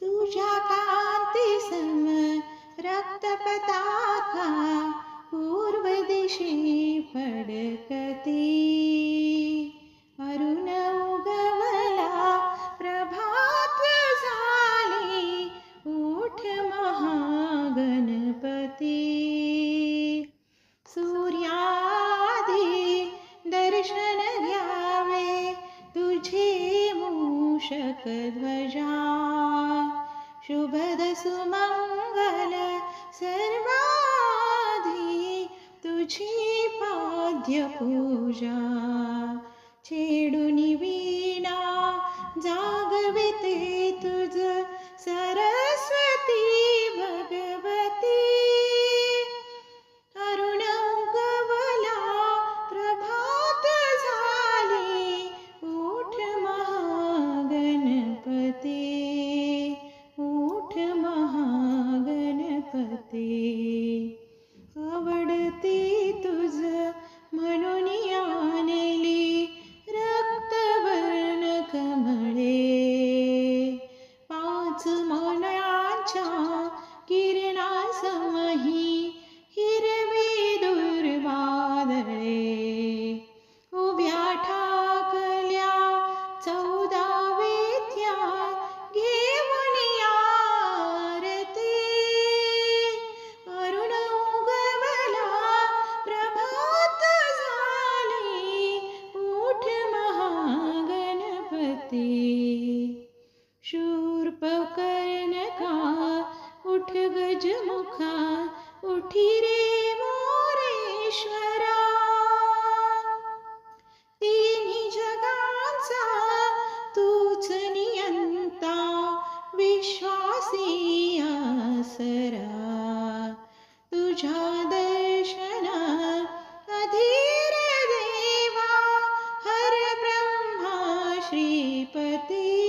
तुझ्या कांती सम रक्तपताका पूर्व दिशी फडकती. अरुण उगवला प्रभात झाली उठ महागणपती. सूर्यादी दर्शन घ्यावे तुझी मूषक ध्वजा. शुभद सुमंगल सर्वाधी तुझी पाद्य पूजा. छेडूनि वीणा जागविते तुझ सरस्वती भगवती. अरुण उगवला प्रभात झाली उठ महागणपती. उठ महागणपती. आवडती तुझ म्हणून आणली रक्तवर्ण कमळे. पाच मण्याच्या किरणासमही हिरवी दुर्वादळे. उभ्या ठाकल्या 14 वेद्या घेऊन आरती. अरुण उगवला प्रभात झाली उठ महागणपती. शूर्पकर्णका उठ गजमुखा उठी रे मोरेश्वरा. तिन्ही जगांचा तूच नियंता विश्वासी आसरा. तुझ्या दर्शन अधीर देवा हर ब्रह्मा श्रीपती.